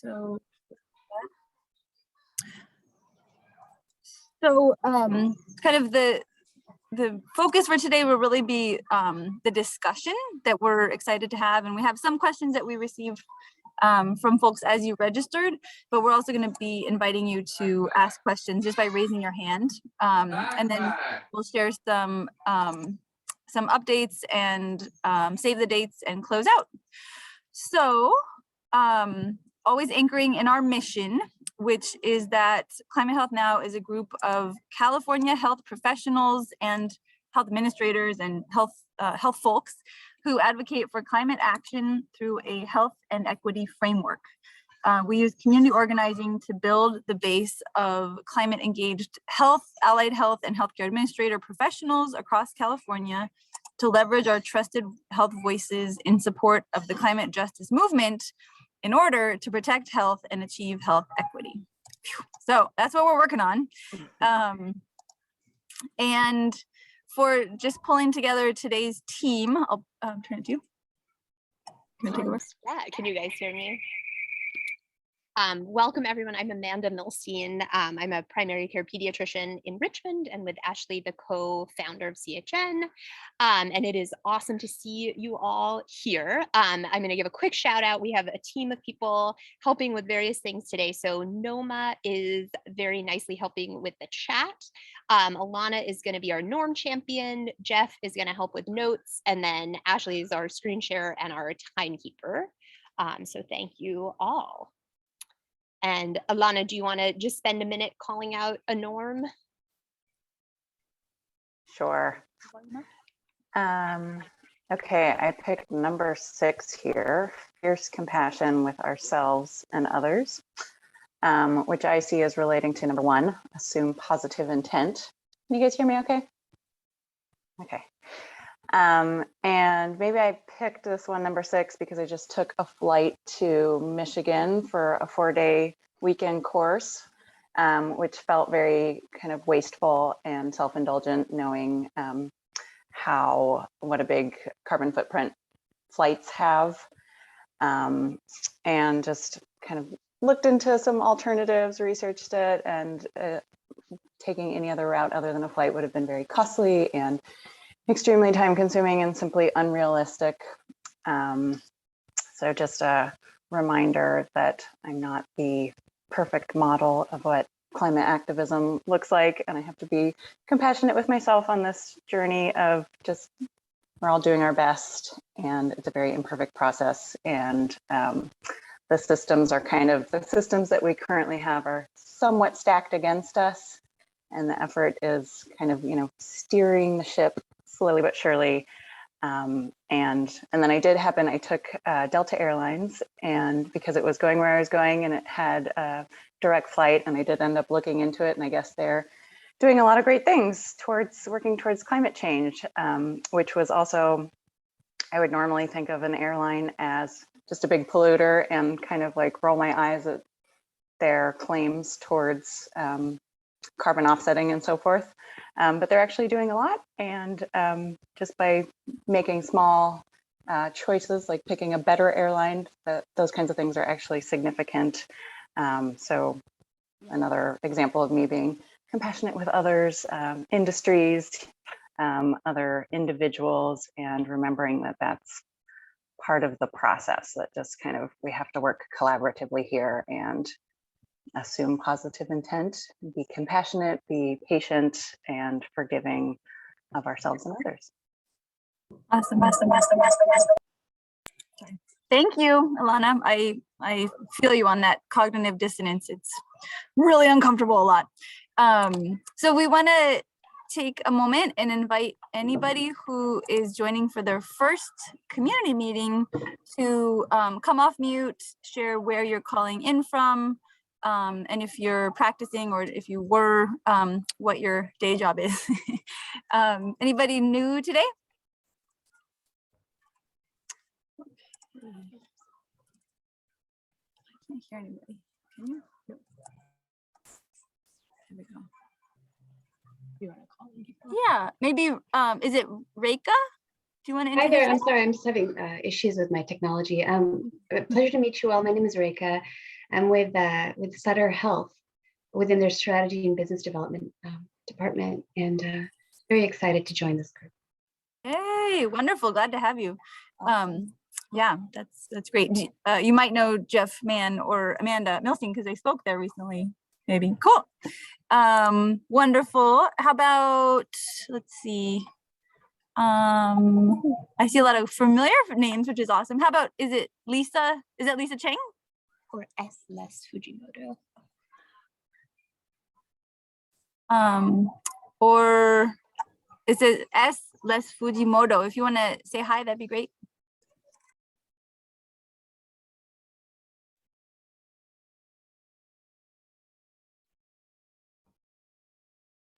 So kind of the focus for today will really be the discussion that we're excited to have, and we have some questions that we received from folks as you registered, but we're also going to be inviting you to ask questions just by raising your hand, and then we'll share some updates and save the dates and close out. So always anchoring in our mission, which is that Climate Health Now is a group of California health professionals and health administrators and health folks who advocate for climate action through a health and equity framework. We use community organizing to build the base of climate engaged health, allied health, and healthcare administrator professionals across California to leverage our trusted health voices in support of the climate justice movement in order to protect health and achieve health equity. So that's what we're working on. And for just pulling together today's team, I'll turn it to you. Yeah, can you guys hear me? Welcome everyone, I'm Amanda Milstein. I'm a primary care pediatrician in Richmond and with Ashley, the co-founder of CHN. And it is awesome to see you all here. I'm gonna give a quick shout out. We have a team of people helping with various things today. So Noma is very nicely helping with the chat. Alana is gonna be our norm champion. Jeff is gonna help with notes. And then Ashley is our screen share and our timekeeper. So thank you all. And Alana, do you want to just spend a minute calling out a norm? Sure. Okay, I picked number 6 here, fierce compassion with ourselves and others, which I see as relating to number 1, assume positive intent. Can you guys hear me okay? Okay. And maybe I picked this one, number 6, because I just took a flight to Michigan for a 4-day weekend course, which felt very kind of wasteful and self-indulgent, knowing what a big carbon footprint flights have, and just kind of looked into some alternatives, researched it, and taking any other route other than a flight would have been very costly and extremely time consuming and simply unrealistic. So just a reminder that I'm not the perfect model of what climate activism looks like, and I have to be compassionate with myself on this journey of just, we're all doing our best, and it's a very imperfect process, and the systems that we currently have are somewhat stacked against us, and the effort is kind of, steering the ship slowly but surely. And then I took Delta Airlines, and because it was going where I was going and it had a direct flight, and I did end up looking into it, and I guess they're doing a lot of great things working towards climate change, which was also, I would normally think of an airline as just a big polluter and kind of like roll my eyes at their claims towards carbon offsetting and so forth. But they're actually doing a lot, and just by making small choices, like picking a better airline, those kinds of things are actually significant. So another example of me being compassionate with others, industries, other individuals, and remembering that that's part of the process, that just kind of, we have to work collaboratively here and assume positive intent, be compassionate, be patient, and forgiving of ourselves and others. Awesome. Thank you, Alana. I feel you on that cognitive dissonance. It's really uncomfortable a lot. So we want to take a moment and invite anybody who is joining for their first community meeting to come off mute, share where you're calling in from, and if you're practicing, or if you were, what your day job is. Anybody new today? I can't hear anybody. Can you? Nope. Here we go. You want to call in? Yeah, maybe, is it Reika? Do you want to Hi there, I'm yourself? sorry, I'm just having issues with my technology. Pleasure to meet you all. My name is Reika. I'm with Sutter Health within their strategy and business development department, and very excited to join this group. Hey, wonderful. Glad to have you. Yeah, that's great. You might know Jeff Mann or Amanda Milstein because they spoke there recently, maybe. Cool. Wonderful. How about, let's see. I see a lot of familiar names, which is awesome. How about, is it Lisa? Is that Lisa Cheng? Or S. Les Fujimoto. Or is it S. Les Fujimoto? If you want to say hi, that'd be great.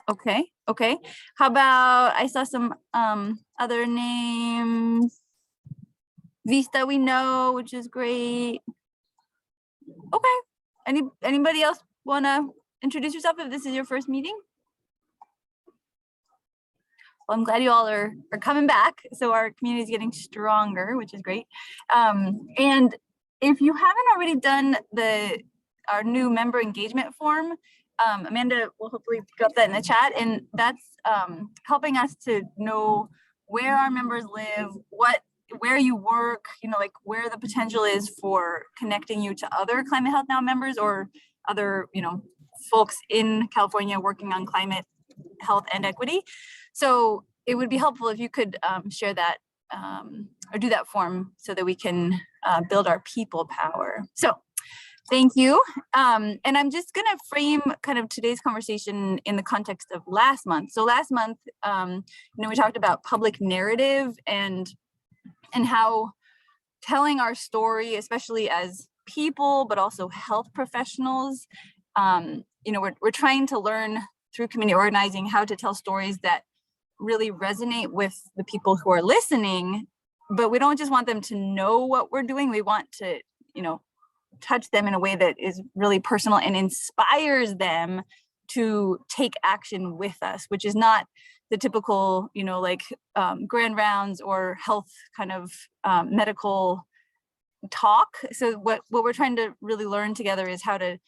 Okay, okay. How about, I saw some other names. Vista we know, which is great. Okay. Anybody else want to introduce yourself if this is your first meeting? Well, I'm glad you all are coming back. So our community is getting stronger, which is great. And if you haven't already done our new member engagement form, Amanda will hopefully pick up that in the chat, and that's helping us to know where our members live, where you work, like where the potential is for connecting you to other Climate Health Now members or other, folks in California working on climate health and equity. So it would be helpful if you could share that or do that form so that we can build our people power. So thank you. And I'm just going to frame kind of today's conversation in the context of last month. So last month, we talked about public narrative and how telling our story, especially as people, but also health professionals, we're trying to learn through community organizing how to tell stories that really resonate with the people who are listening, but we don't just want them to know what we're doing. We want to, touch them in a way that is really personal and inspires them to take action with us, which is not the typical, grand rounds or health kind of medical talk. So what we're trying to really learn together is how to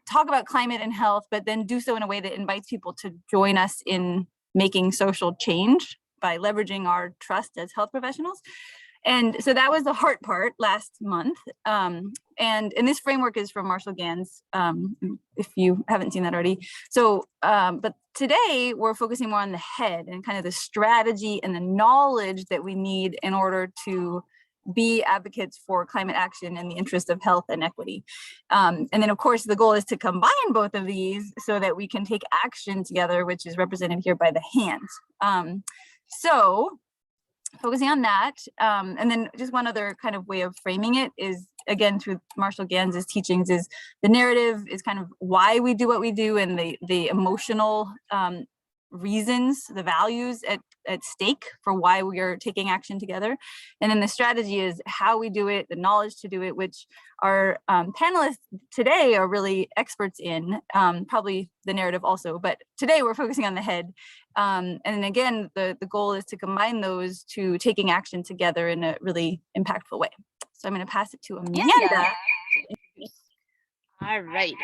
talk about climate and health, but then do so in a way that invites people to join us in making social change by leveraging our trust as health professionals. And so that was the heart part last month. And this framework is from Marshall Gans, if you haven't seen that already. So, but today we're focusing more on the head and kind of the strategy and the knowledge that we need in order to be advocates for climate action in the interest of health and equity. And then of course, the goal is to combine both of these so that we can take action together, which is represented here by the hands. So focusing on that, and then just one other kind of way of framing it is, again, through Marshall Gans's teachings, is the narrative is kind of why we do what we do and the emotional reasons, the values at stake for why we are taking action together. And then the strategy is how we do it, the knowledge to do it, which our panelists today are really experts in, probably the narrative also, but today we're focusing on the head. And again, the goal is to combine those to taking action together in a really impactful way. So I'm going to pass it to Amanda. All right.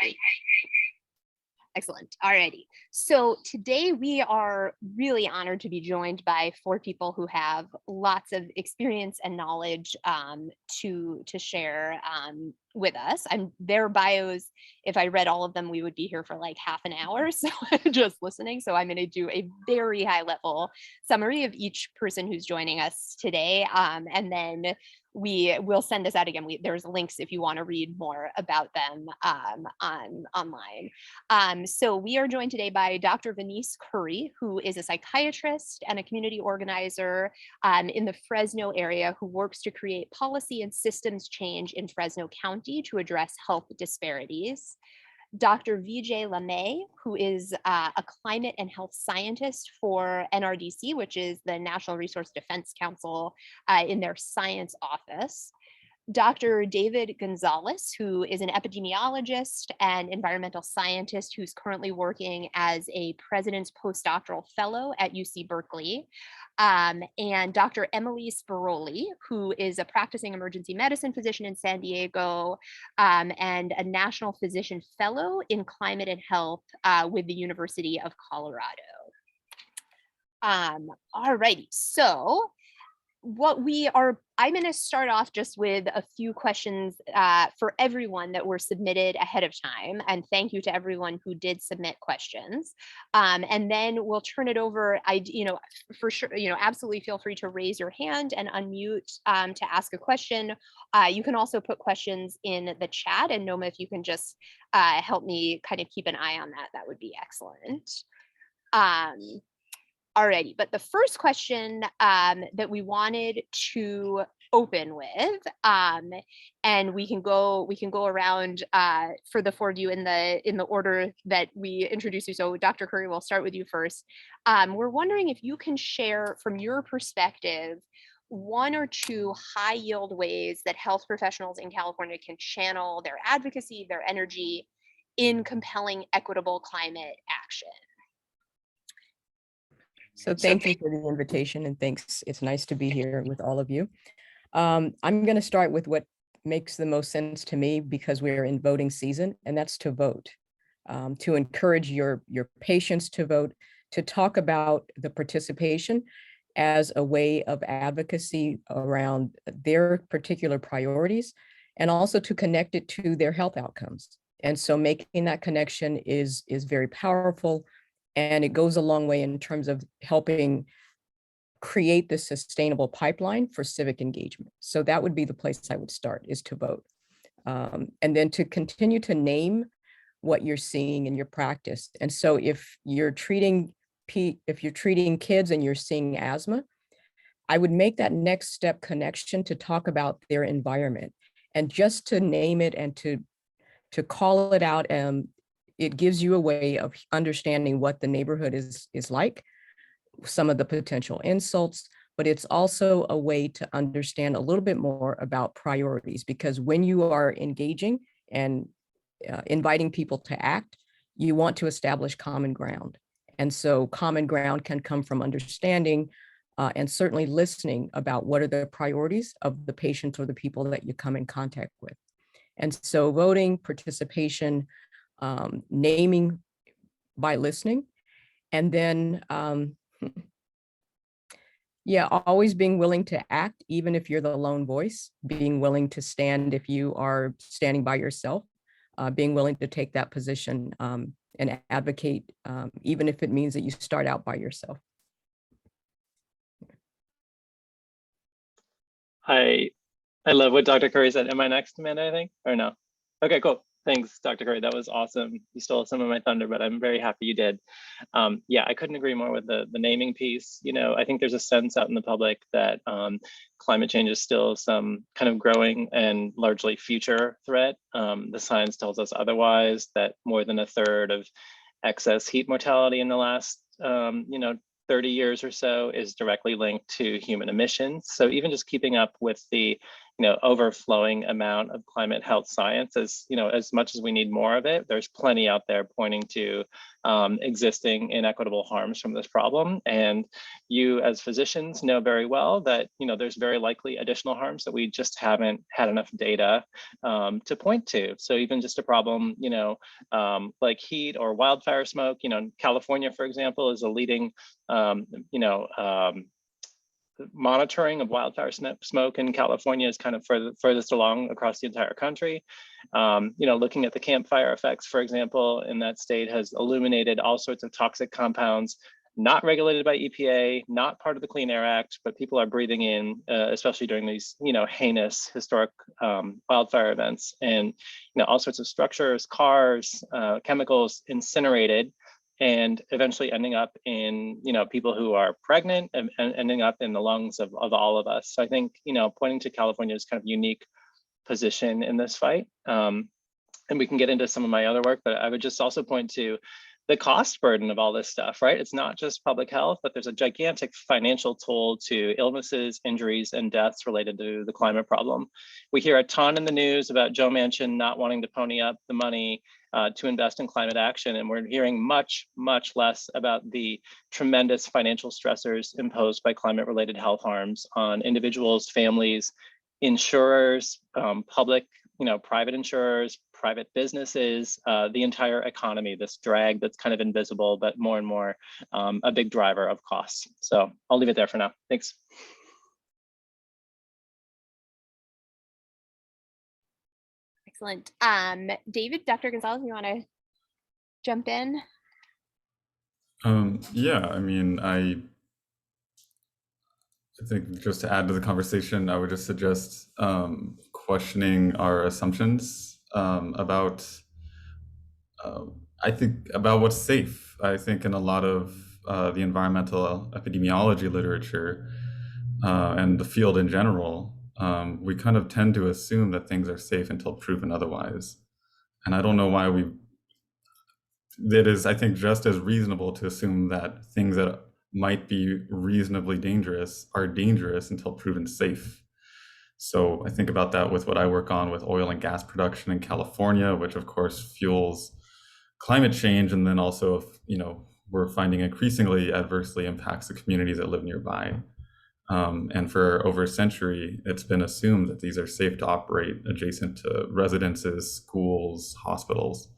Excellent. Alrighty. So today we are really honored to be joined by 4 people who have lots of experience and knowledge to share with us. And their bios, if I read all of them, we would be here for like half an hour. So just listening. So I'm going to do a very high level summary of each person who's joining us today. And then we will send this out again. There's links if you want to read more about them online. So we are joined today by Dr. Venise Curry, who is a psychiatrist and a community organizer in the Fresno area who works to create policy and systems change in Fresno County to address health disparities. Dr. Vijay Lamaye, who is a climate and health scientist for NRDC, which is the National Resource Defense Council in their science office. Dr. David Gonzalez, who is an epidemiologist and environmental scientist who's currently working as a President's Postdoctoral Fellow at UC Berkeley, and Dr. Emily Sbiroli, who is a practicing emergency medicine physician in San Diego, and a National Physician Fellow in Climate and Health with the University of Colorado. All righty, so I'm going to start off just with a few questions for everyone that were submitted ahead of time. And thank you to everyone who did submit questions. And then we'll turn it over. For sure, absolutely feel free to raise your hand and unmute to ask a question. You can also put questions in the chat, and Noma, if you can just help me kind of keep an eye on that, that would be excellent. Alrighty, but the first question that we wanted to open with, and we can go around for the four of you in the order that we introduce you. So Dr. Curry, we'll start with you first. We're wondering if you can share from your perspective one or two high yield ways that health professionals in California can channel their advocacy, their energy in compelling equitable climate action. So thank you for the invitation, and thanks. It's nice to be here with all of you. I'm going to start with what makes the most sense to me, because we're in voting season, and that's to vote, to encourage your patients to vote, to talk about the participation as a way of advocacy around their particular priorities, and also to connect it to their health outcomes. And so making that connection is very powerful. And it goes a long way in terms of helping create the sustainable pipeline for civic engagement. So that would be the place I would start, is to vote. And then to continue to name what you're seeing in your practice. And so if you're treating kids and you're seeing asthma, I would make that next step connection to talk about their environment, and just to name it and to call it out. It gives you a way of understanding what the neighborhood is like, some of the potential insults, but it's also a way to understand a little bit more about priorities, because when you are engaging and inviting people to act, you want to establish common ground. And so common ground can come from understanding and certainly listening about what are the priorities of the patients or the people that you come in contact with. And so voting, participation, naming by listening, and then always being willing to act, even if you're the lone voice, being willing to stand if you are standing by yourself, being willing to take that position and advocate, even if it means that you start out by yourself. I love what Dr. Curry said. Am I next, Amanda, I think, or no? Okay, cool. Thanks, Dr. Curry. That was awesome. You stole some of my thunder, but I'm very happy you did. Yeah, I couldn't agree more with the naming piece. I think there's a sense out in the public that climate change is still some kind of growing and largely future threat. The science tells us otherwise, that more than a third of excess heat mortality in the last 30 years or so is directly linked to human emissions. So even just keeping up with the overflowing amount of climate health science, as much as we need more of it, there's plenty out there pointing to existing inequitable harms from this problem. And you as physicians know very well that there's very likely additional harms that we just haven't had enough data to point to. So even just a problem like heat or wildfire smoke, California, for example, is a leading monitoring of wildfire smoke in California is kind of furthest along across the entire country. Looking at the campfire effects, for example, in that state has illuminated all sorts of toxic compounds, not regulated by EPA, not part of the Clean Air Act, but people are breathing in, especially during these, heinous historic wildfire events, and all sorts of structures, cars, chemicals incinerated, and eventually ending up in people who are pregnant and ending up in the lungs of all of us. So I think pointing to California's kind of unique position in this fight, and we can get into some of my other work, but I would just also point to the cost burden of all this stuff, right? It's not just public health, but there's a gigantic financial toll to illnesses, injuries, and deaths related to the climate problem. We hear a ton in the news about Joe Manchin not wanting to pony up the money to invest in climate action. And we're hearing much, much less about the tremendous financial stressors imposed by climate-related health harms on individuals, families, insurers, public, private insurers, private businesses, the entire economy, this drag that's kind of invisible, but more and more a big driver of costs. So I'll leave it there for now. Thanks. Excellent. David, Dr. Gonzalez, you want to jump in? Yeah, I mean, I think just to add to the conversation, I would just suggest questioning our assumptions about, I think, about what's safe. I think in a lot of the environmental epidemiology literature and the field in general, we kind of tend to assume that things are safe until proven otherwise. And I don't know why it is, I think, just as reasonable to assume that things that might be reasonably dangerous are dangerous until proven safe. So I think about that with what I work on with oil and gas production in California, which of course fuels climate change. And then also, we're finding increasingly adversely impacts the communities that live nearby. And for over a century, it's been assumed that these are safe to operate adjacent to residences, schools, hospitals.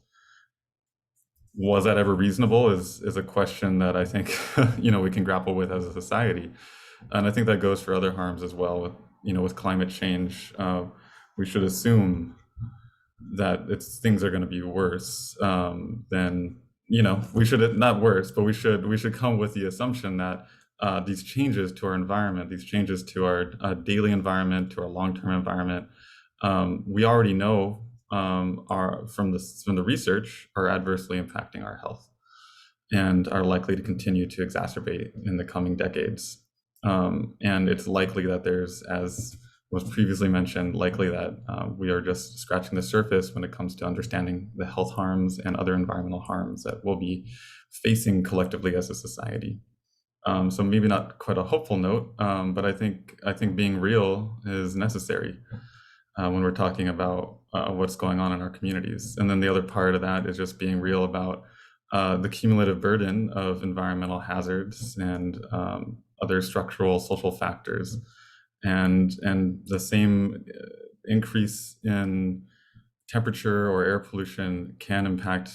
Was that ever reasonable is a question that I think, we can grapple with as a society. And I think that goes for other harms as well. With climate change, we should assume that things are going to be worse than, we should, not worse, but we should come with the assumption that these changes to our environment, these changes to our daily environment, to our long-term environment, we already know are from the research are adversely impacting our health and are likely to continue to exacerbate in the coming decades. And it's likely that there's, as was previously mentioned, likely that we are just scratching the surface when it comes to understanding the health harms and other environmental harms that we'll be facing collectively as a society. So maybe not quite a hopeful note, but I think being real is necessary when we're talking about what's going on in our communities. And then the other part of that is just being real about the cumulative burden of environmental hazards and other structural social factors. And the same increase in temperature or air pollution can impact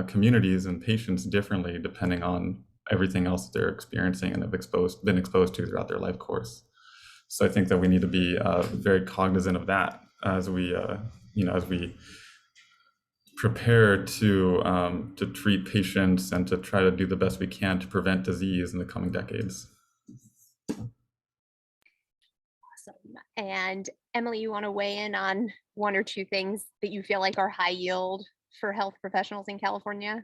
communities and patients differently depending on everything else they're experiencing and have been exposed to throughout their life course. So I think that we need to be very cognizant of that as we prepare to treat patients and to try to do the best we can to prevent disease in the coming decades. Awesome. And Emily, you want to weigh in on one or two things that you feel like are high yield for health professionals in California?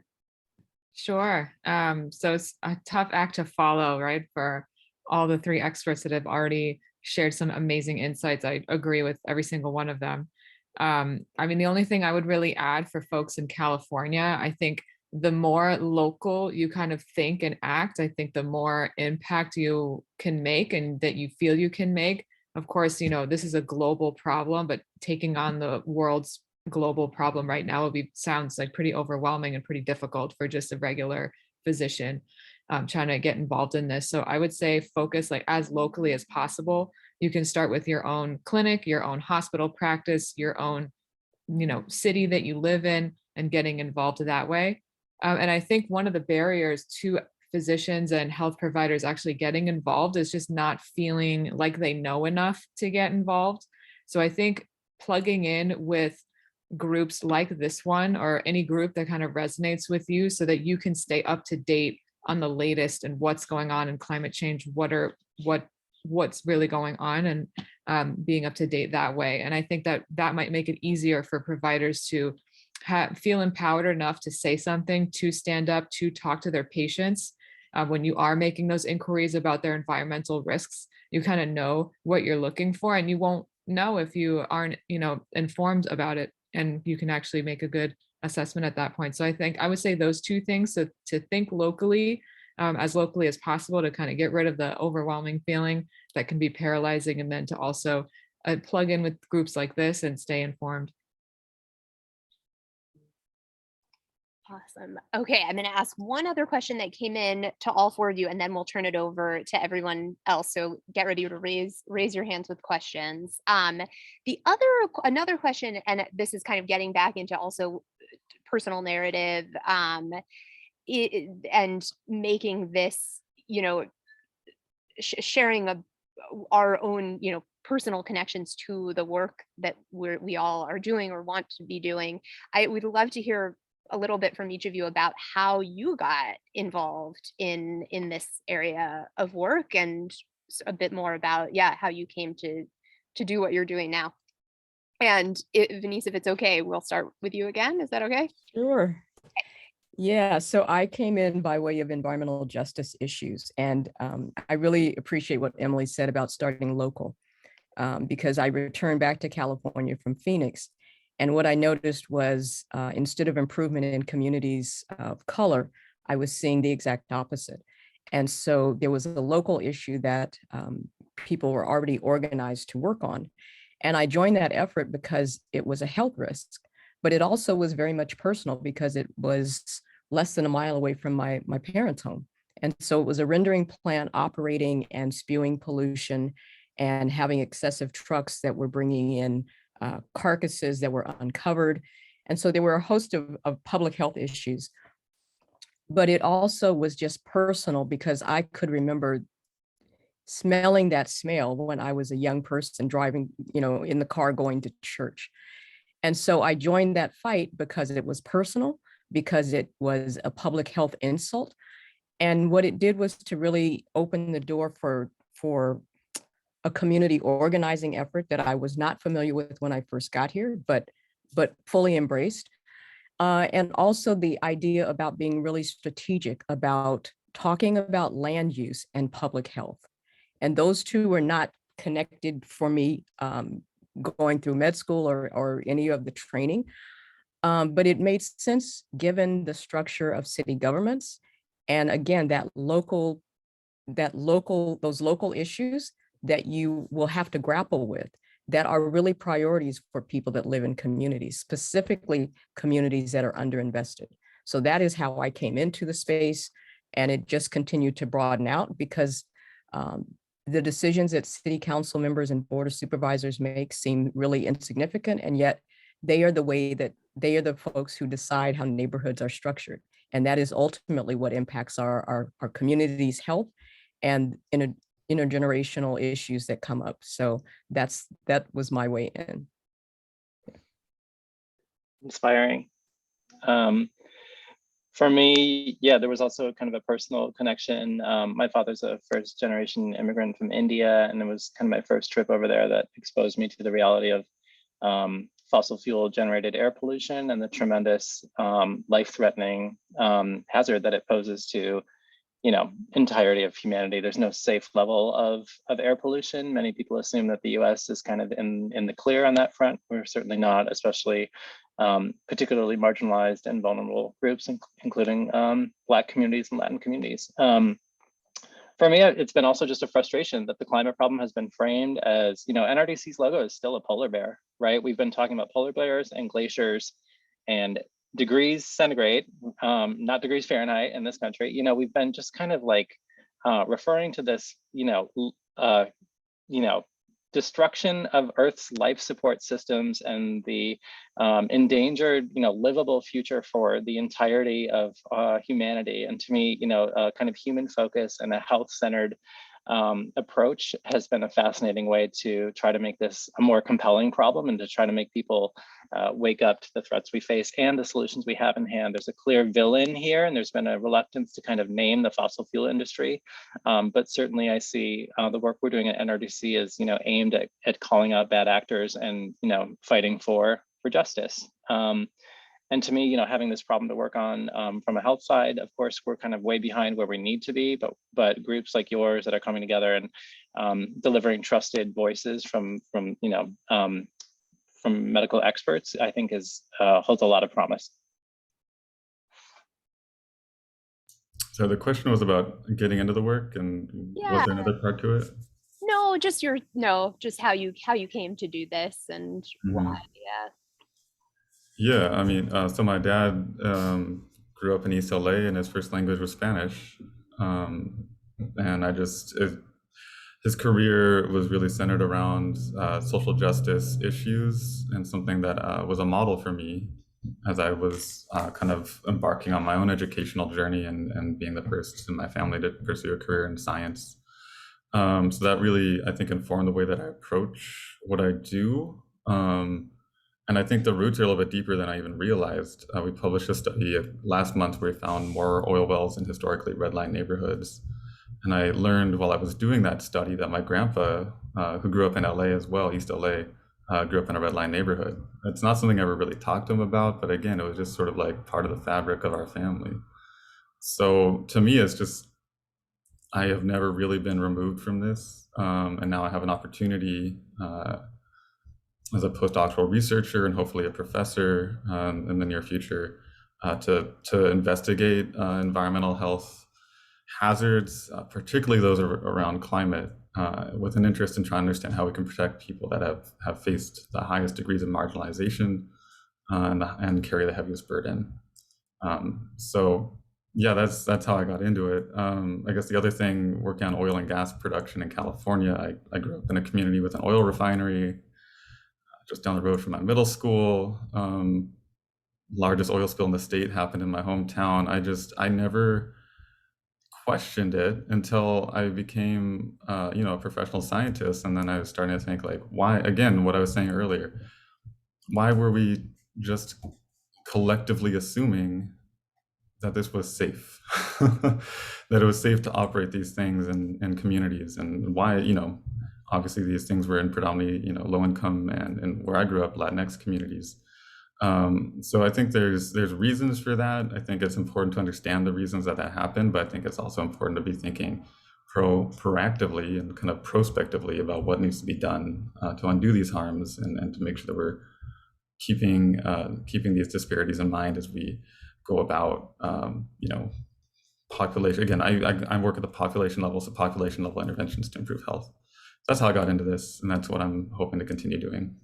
Sure. So it's a tough act to follow, right? For all the three experts that have already shared some amazing insights. I agree with every single one of them. I mean, the only thing I would really add for folks in California, I think the more local you kind of think and act, I think the more impact you can make and that you feel you can make. Of course, this is a global problem, but taking on the world's global problem right now sounds like pretty overwhelming and pretty difficult for just a regular physician trying to get involved in this. So I would say focus like as locally as possible. You can start with your own clinic, your own hospital practice, your own, city that you live in, and getting involved that way. And I think one of the barriers to physicians and health providers actually getting involved is just not feeling like they know enough to get involved. So I think plugging in with groups like this one or any group that kind of resonates with you so that you can stay up to date on the latest and what's going on in climate change, what's really going on, and being up to date that way. And I think that might make it easier for providers to feel empowered enough to say something, to stand up, to talk to their patients. When you are making those inquiries about their environmental risks, you kind of know what you're looking for, and you won't know if you aren't, informed about it and you can actually make a good assessment at that point. So I think I would say those two things. So to think locally, as locally as possible, to kind of get rid of the overwhelming feeling that can be paralyzing, and then to also plug in with groups like this and stay informed. Awesome. Okay, I'm going to ask one other question that came in to all four of you, and then we'll turn it over to everyone else. So get ready to raise your hands with questions. Another question, and this is kind of getting back into also personal narrative, and making this, sharing our own, personal connections to the work that we all are doing or want to be doing. I would love to hear a little bit from each of you about how you got involved in this area of work, and a bit more about how you came to do what you're doing now. And Venise, if it's okay, we'll start with you again. Is that okay? Sure. Yeah, so I came in by way of environmental justice issues, and I really appreciate what Emily said about starting local, because I returned back to California from Phoenix, and what I noticed was instead of improvement in communities of color, I was seeing the exact opposite. And so there was a local issue that people were already organized to work on, and I joined that effort because it was a health risk. But it also was very much personal because it was less than a mile away from my parents' home. And so it was a rendering plant operating and spewing pollution and having excessive trucks that were bringing in carcasses that were uncovered. And so there were a host of public health issues. But it also was just personal because I could remember smelling that smell when I was a young person driving, in the car going to church. And so I joined that fight because it was personal, because it was a public health insult. And what it did was to really open the door for a community organizing effort that I was not familiar with when I first got here, but fully embraced. And also the idea about being really strategic about talking about land use and public health. And those two were not connected for me going through med school or any of the training. But it made sense given the structure of city governments. And again, those local issues that you will have to grapple with that are really priorities for people that live in communities, specifically communities that are underinvested. So that is how I came into the space, and it just continued to broaden out because the decisions that city council members and board of supervisors make seem really insignificant, and yet they are the folks who decide how neighborhoods are structured. And that is ultimately what impacts our community's health and intergenerational issues that come up. So that was my way in. Inspiring. For me, there was also kind of a personal connection. My father's a first generation immigrant from India, and it was kind of my first trip over there that exposed me to the reality of fossil fuel generated air pollution and the tremendous life-threatening hazard that it poses to entirety of humanity. There's no safe level of air pollution. Many people assume that the US is kind of in the clear on that front. We're certainly not, especially particularly marginalized and vulnerable groups, including Black communities and Latin communities. For me, it's been also just a frustration that the climate problem has been framed as, NRDC's logo is still a polar bear, right? We've been talking about polar bears and glaciers and degrees centigrade, not degrees Fahrenheit in this country. We've been just kind of like referring to this, destruction of Earth's life support systems and the endangered, livable future for the entirety of humanity. And to me, a kind of human focus and a health-centered approach has been a fascinating way to try to make this a more compelling problem and to try to make people wake up to the threats we face and the solutions we have in hand. There's a clear villain here, and there's been a reluctance to kind of name the fossil fuel industry. But certainly I see the work we're doing at NRDC is, aimed at calling out bad actors and, fighting for justice. And to me, having this problem to work on from a health side, of course, we're kind of way behind where we need to be, but groups like yours that are coming together and delivering trusted voices from from medical experts, I think holds a lot of promise. So the question was about getting into the work, and was there another part to it? No, just just how you came to do this and why. Yeah, I mean, so my dad grew up in East LA, and his first language was Spanish, and his career was really centered around social justice issues, and something that was a model for me as I was kind of embarking on my own educational journey and being the first in my family to pursue a career in science. So that really, I think, informed the way that I approach what I do. And I think the roots are a little bit deeper than I even realized. We published a study last month where we found more oil wells in historically red-line neighborhoods. And I learned while I was doing that study that my grandpa, who grew up in LA as well, East LA, grew up in a red line neighborhood. It's not something I ever really talked to him about, but again, it was just sort of like part of the fabric of our family. So to me, it's just, I have never really been removed from this. And now I have an opportunity as a postdoctoral researcher and hopefully a professor in the near future to investigate environmental health hazards, particularly those around climate, with an interest in trying to understand how we can protect people that have faced the highest degrees of marginalization and carry the heaviest burden. So yeah, that's how I got into it. I guess the other thing, working on oil and gas production in California, I grew up in a community with an oil refinery just down the road from my middle school. Largest oil spill in the state happened in my hometown. I never questioned it until I became, a professional scientist. And then I was starting to think, like, why, again, what I was saying earlier, why were we just collectively assuming that this was safe, that it was safe to operate these things in communities, and why, obviously these things were in predominantly, low income and where I grew up, Latinx communities. So I think there's reasons for that. I think it's important to understand the reasons that happened, but I think it's also important to be thinking proactively and kind of prospectively about what needs to be done to undo these harms and to make sure that we're keeping these disparities in mind as we go about, population. Again, I work at the population level, so population level interventions to improve health. That's how I got into this, and that's what I'm hoping to continue doing.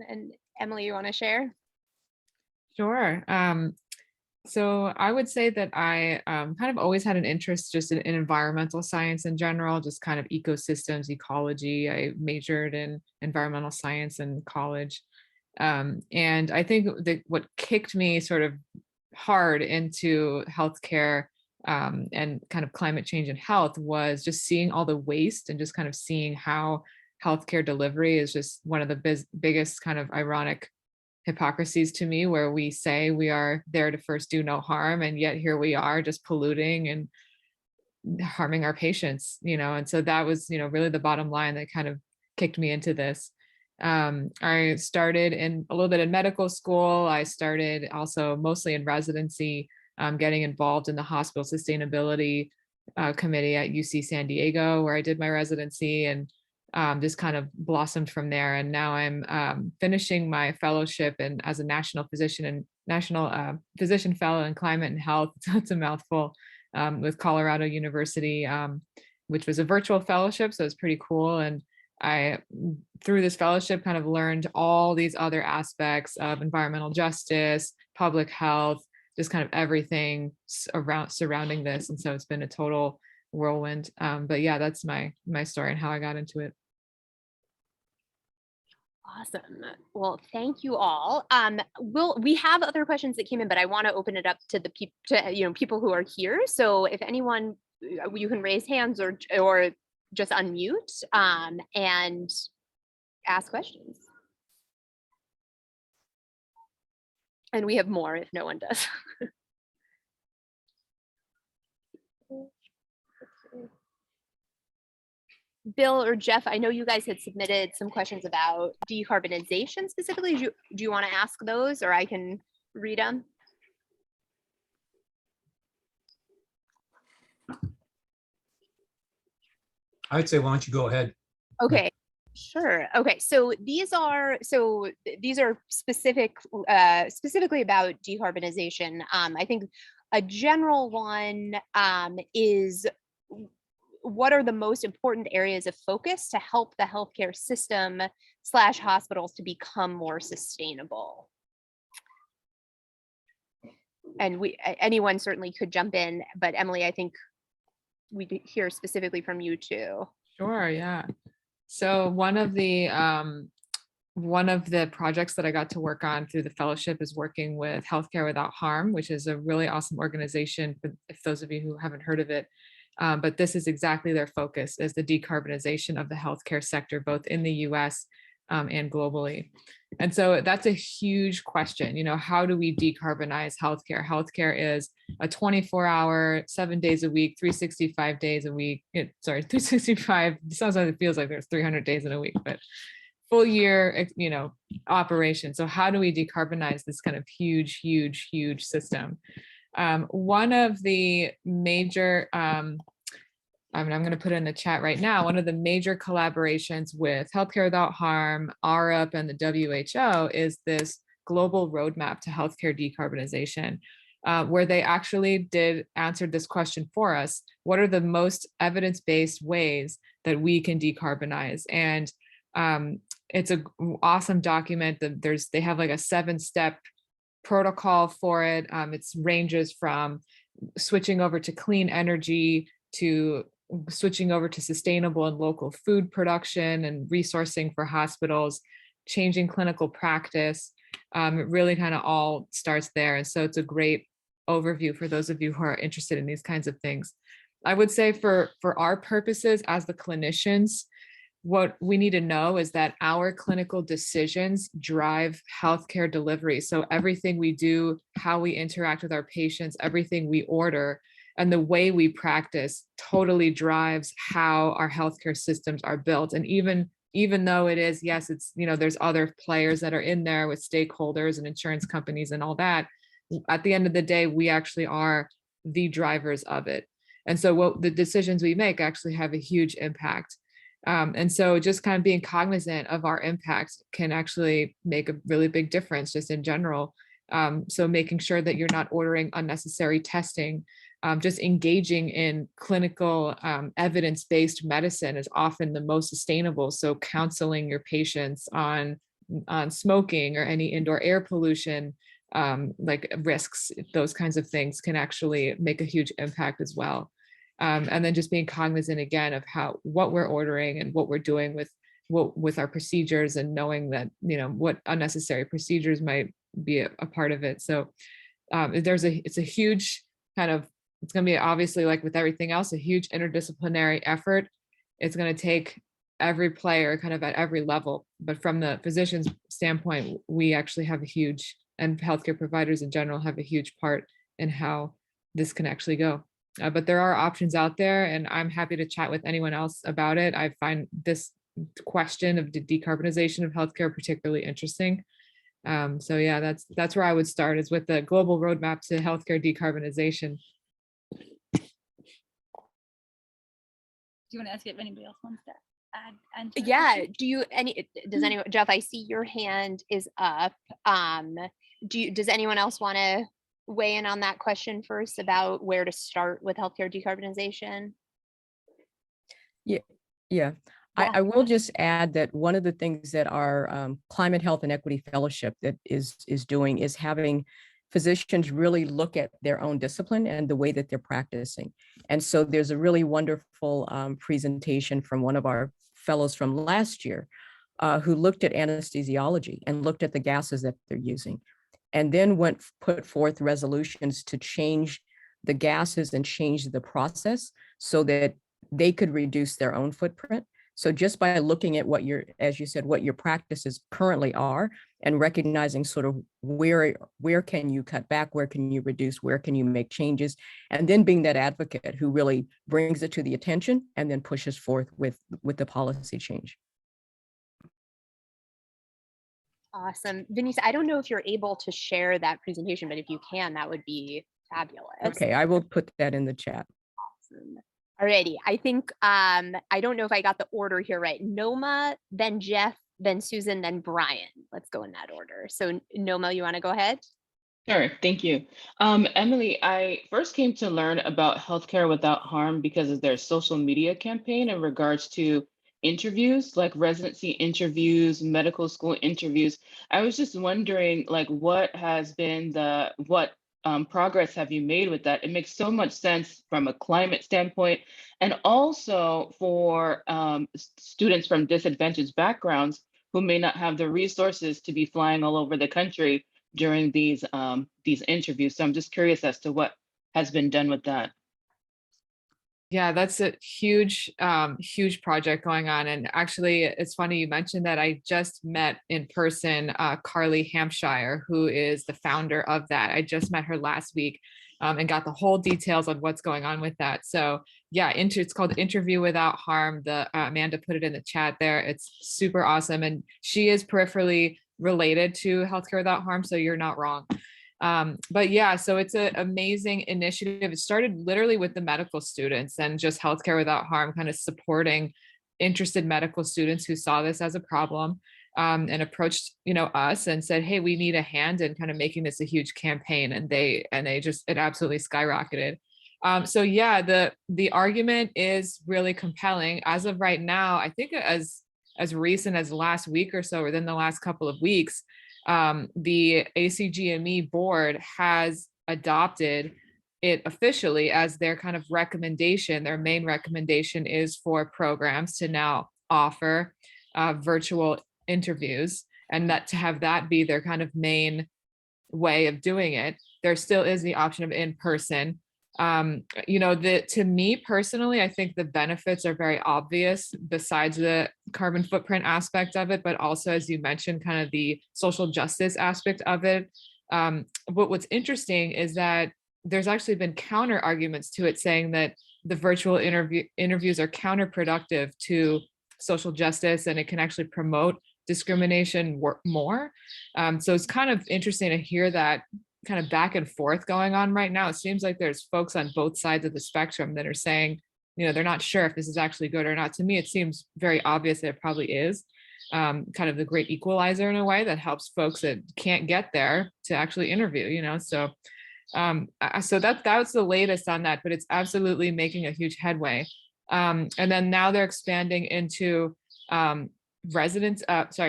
And Emily, you want to share? Sure. So I would say that I kind of always had an interest just in environmental science in general, just kind of ecosystems, ecology. I majored in environmental science in college. And I think that what kicked me sort of hard into healthcare and kind of climate change and health was just seeing all the waste and just kind of seeing how healthcare delivery is just one of the biggest kind of ironic hypocrisies to me, where we say we are there to first do no harm, and yet here we are just polluting and harming our patients, and so that was, really the bottom line that kind of kicked me into this. I started in a little bit in medical school. I started also mostly in residency, getting involved in the hospital sustainability committee at UC San Diego, where I did my residency, and just kind of blossomed from there. And now I'm finishing my fellowship and as a national physician fellow in climate and health. It's a mouthful, with Colorado University, which was a virtual fellowship, so it's pretty cool. And I, through this fellowship, kind of learned all these other aspects of environmental justice, public health, just kind of everything surrounding this. And so it's been a total whirlwind. But yeah, that's my story and how I got into it. Awesome. Well, thank you all. We have other questions that came in, but I want to open it up to the people who are here. So if anyone, you can raise hands or just unmute and ask questions. And we have more if no one does. Bill or Jeff, I know you guys had submitted some questions about decarbonization specifically. Do you want to ask those, or I can read them? I'd say, why don't you go ahead? Okay, Sure. Okay. So these are specifically about decarbonization. I think a general one is what are the most important areas of focus to help the healthcare system / hospitals to become more sustainable? And anyone certainly could jump in, but Emily, I think we could hear specifically from you too. Sure, yeah. So one of the projects that I got to work on through the fellowship is working with Healthcare Without Harm, which is a really awesome organization, if those of you who haven't heard of it. But this is exactly their focus, is the decarbonization of the healthcare sector, both in the US and globally. And so that's a huge question. How do we decarbonize healthcare? Healthcare is a 24-hour, 7 days a week, 365 days a week. 365, it sounds like it feels like there's 300 days in a week, but full year, operation. So how do we decarbonize this kind of huge, huge, huge system? One of the major, I'm going to put it in the chat right now. One of the major collaborations with Healthcare Without Harm, ARUP, and the WHO is this global roadmap to healthcare decarbonization, where they actually answered this question for us. What are the most evidence-based ways that we can decarbonize? And it's an awesome document. They have like a 7-step protocol for it. It ranges from switching over to clean energy to switching over to sustainable and local food production and resourcing for hospitals, changing clinical practice. It really kind of all starts there. And so it's a great overview for those of you who are interested in these kinds of things. I would say for our purposes as the clinicians, what we need to know is that our clinical decisions drive healthcare delivery. So everything we do, how we interact with our patients, everything we order, and the way we practice totally drives how our healthcare systems are built. And even though it is, yes, it's, there's other players that are in there with stakeholders and insurance companies and all that, at the end of the day, we actually are the drivers of it. And so what the decisions we make actually have a huge impact. And so just kind of being cognizant of our impact can actually make a really big difference just in general. So making sure that you're not ordering unnecessary testing, just engaging in clinical evidence-based medicine is often the most sustainable. So counseling your patients on smoking or any indoor air pollution, like risks, those kinds of things can actually make a huge impact as well. And then just being cognizant again of what we're ordering and what we're doing with our procedures, and knowing that, what unnecessary procedures might be a part of it. So it's a huge it's going to be, obviously, like with everything else, a huge interdisciplinary effort. It's going to take every player kind of at every level, but from the physician's standpoint, we actually have and healthcare providers in general have a huge part in how this can actually go. But there are options out there, and I'm happy to chat with anyone else about it. I find this question of the decarbonization of healthcare particularly interesting. So yeah, that's where I would start, is with the global roadmap to healthcare decarbonization. Do you want to ask if anybody else wants to add to Yeah. question? Does anyone, Jeff, I see your hand is up. Does anyone else want to weigh in on that question first about where to start with healthcare decarbonization? Yeah. I will just add that one of the things that our Climate Health and Equity Fellowship that is doing is having physicians really look at their own discipline and the way that they're practicing. And so there's a really wonderful presentation from one of our fellows from last year who looked at anesthesiology and looked at the gases that they're using, and then put forth resolutions to change the gases and change the process so that they could reduce their own footprint. So just by looking at as you said, what your practices currently are, and recognizing sort of where can you cut back, where can you reduce, where can you make changes, and then being that advocate who really brings it to the attention and then pushes forth with the policy change. Awesome. Venise, I don't know if you're able to share that presentation, but if you can, that would be fabulous. Okay, I will put that in the chat. Awesome. Alrighty, I think, I don't know if I got the order here right. Noma, then Jeff, then Susan, then Brian. Let's go in that order. So Noma, you want to go ahead? Sure, thank you. Emily, I first came to learn about Healthcare Without Harm because of their social media campaign in regards to interviews, like residency interviews, medical school interviews. I was just wondering, like, what has been what progress have you made with that? It makes so much sense from a climate standpoint, and also for students from disadvantaged backgrounds who may not have the resources to be flying all over the country during these interviews. So I'm just curious as to what has been done with that. Yeah, that's a huge, huge project going on. And actually, it's funny you mentioned that. I just met in person Carly Hampshire, who is the founder of that. I just met her last week and got the whole details on what's going on with that. So yeah, it's called Interview Without Harm. Amanda put it in the chat there. It's super awesome. And she is peripherally related to Healthcare Without Harm, so you're not wrong. But yeah, so it's an amazing initiative. It started literally with the medical students and just Healthcare Without Harm kind of supporting interested medical students who saw this as a problem, and approached us and said, hey, we need a hand in kind of making this a huge campaign. And it absolutely skyrocketed. So yeah, the argument is really compelling. As of right now, I think as recent as last week or so, within the last couple of weeks, the ACGME board has adopted it officially as their kind of recommendation. Their main recommendation is for programs to now offer virtual interviews, and that to have that be their kind of main way of doing it. There still is the option of in-person. To me personally, I think the benefits are very obvious besides the carbon footprint aspect of it, but also, as you mentioned, kind of the social justice aspect of it. But what's interesting is that there's actually been counter arguments to it, saying that the virtual interviews are counterproductive to social justice, and it can actually promote discrimination more. So it's kind of interesting to hear that kind of back and forth going on right now. It seems like there's folks on both sides of the spectrum that are saying, they're not sure if this is actually good or not. To me, it seems very obvious that it probably is, kind of the great equalizer in a way that helps folks that can't get there to actually interview, so that's the latest on that, but it's absolutely making a huge headway. And then now they're expanding into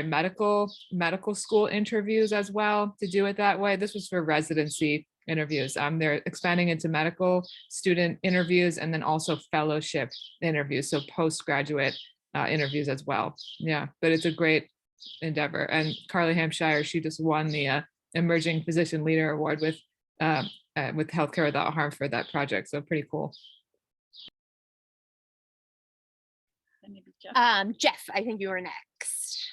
medical school interviews as well, to do it that way. This was for residency interviews. They're expanding into medical student interviews, and then also fellowship interviews, so postgraduate interviews as well. Yeah, but it's a great endeavor. And Carly Hampshire, she just won the Emerging Physician Leader Award with Healthcare Without Harm for that project, so pretty cool. Jeff, I think you were next.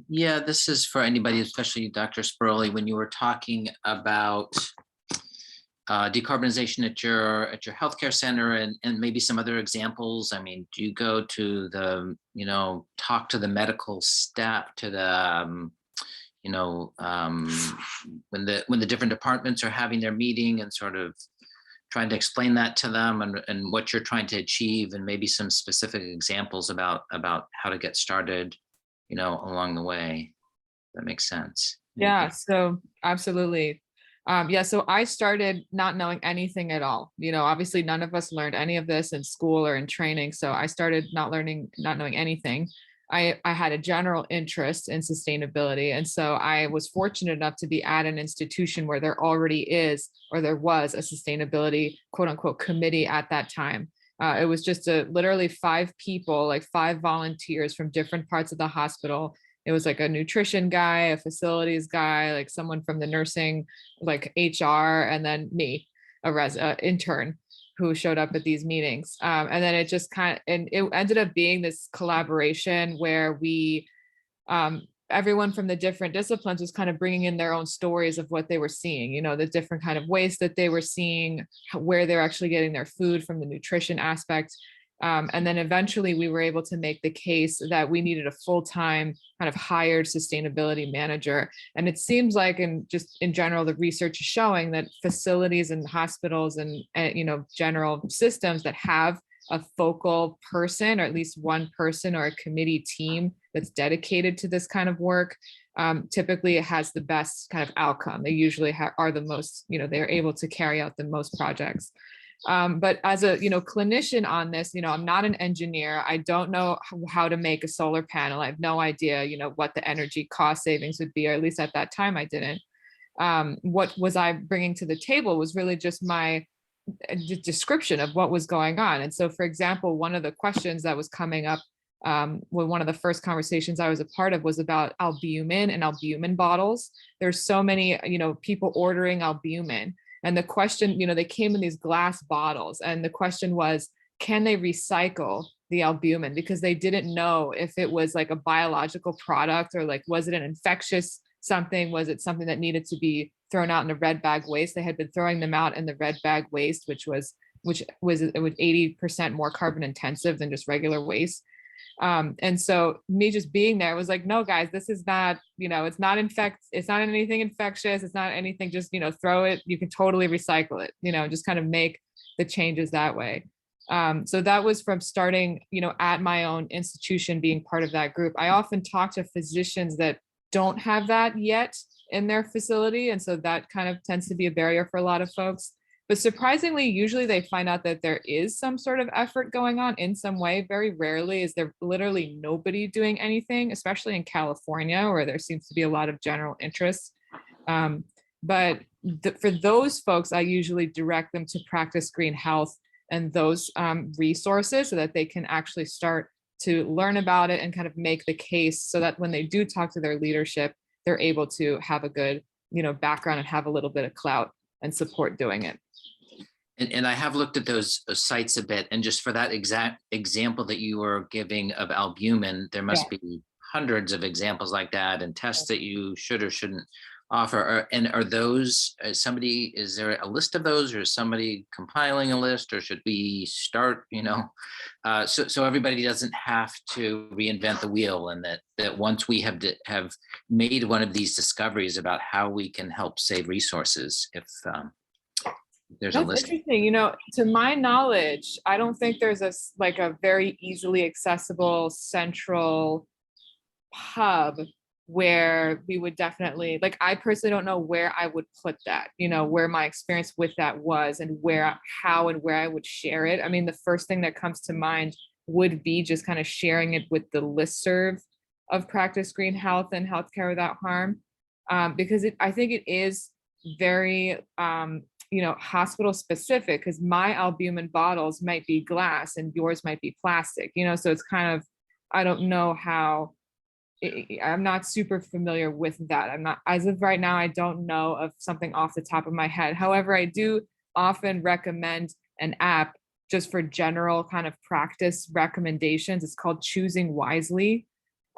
Yeah, this is for anybody, especially Dr. Sbiroli. When you were talking about decarbonization at your healthcare center and maybe some other examples, I mean, do you go to the, talk to the medical staff, to the, when the different departments are having their meeting, and sort of trying to explain that to them, and what you're trying to achieve, and maybe some specific examples about how to get started, along the way? That makes sense. Yeah, so absolutely. So I started not knowing anything at all. Obviously none of us learned any of this in school or in training. So I started not knowing anything. I had a general interest in sustainability. And so I was fortunate enough to be at an institution where there already is, or there was, a sustainability quote unquote committee at that time. It was just literally 5 people, like 5 volunteers from different parts of the hospital. It was like a nutrition guy, a facilities guy, like someone from the nursing, like HR, and then me, a intern who showed up at these meetings. And then it ended up being this collaboration where we, everyone from the different disciplines was kind of bringing in their own stories of what they were seeing, the different kind of waste that they were seeing, where they're actually getting their food from the nutrition aspect. And then eventually we were able to make the case that we needed a full-time kind of hired sustainability manager. And it seems like, just in general, the research is showing that facilities and hospitals and general systems that have a focal person, or at least one person or a committee team that's dedicated to this kind of work, typically it has the best kind of outcome. They usually are the most, they're able to carry out the most projects. But as a clinician on this, I'm not an engineer. I don't know how to make a solar panel. I have no idea, what the energy cost savings would be, or at least at that time I didn't. What was I bringing to the table was really just my description of what was going on. And so, for example, one of the questions that was coming up when one of the first conversations I was a part of was about albumin and albumin bottles. There's so many, people ordering albumin. And the question, they came in these glass bottles. And the question was, can they recycle the albumin? Because they didn't know if it was like a biological product, or like, was it an infectious something? Was it something that needed to be thrown out in a red bag waste? They had been throwing them out in the red bag waste, which was 80% more carbon intensive than just regular waste. And so me just being there was like, no, guys, this is not, it's not anything infectious. It's not anything, just, throw it. You can totally recycle it, just kind of make the changes that way. So that was from starting, at my own institution, being part of that group. I often talk to physicians that don't have that yet in their facility. And so that kind of tends to be a barrier for a lot of folks. But surprisingly, usually they find out that there is some sort of effort going on in some way. Very rarely is there literally nobody doing anything, especially in California, where there seems to be a lot of general interest. But for those folks, I usually direct them to Practice Green Health and those resources, so that they can actually start to learn about it and kind of make the case, so that when they do talk to their leadership, they're able to have a good, background and have a little bit of clout and support doing it. And I have looked at those sites a bit, and just for that exact example that you were giving of albumin, there must be hundreds of examples like that, and tests that you should or shouldn't offer. And are those, is there a list of those, or is somebody compiling a list, or should we start, so everybody doesn't have to reinvent the wheel, and that once we have made one of these discoveries about how we can help save resources, if there's a list. Interesting. To my knowledge, I don't think there's a very easily accessible central hub where we would definitely, I personally don't know where I would put that, where my experience with that was, and how and where I would share it. I mean, the first thing that comes to mind would be just kind of sharing it with the listserv of Practice Green Health and Healthcare Without Harm, because I think it is very, hospital specific, because my albumin bottles might be glass and yours might be plastic, so it's kind of, I don't know how, I'm not super familiar with that. I'm not, as of right now, I don't know of something off the top of my head. However, I do often recommend an app just for general kind of practice recommendations. It's called Choosing Wisely.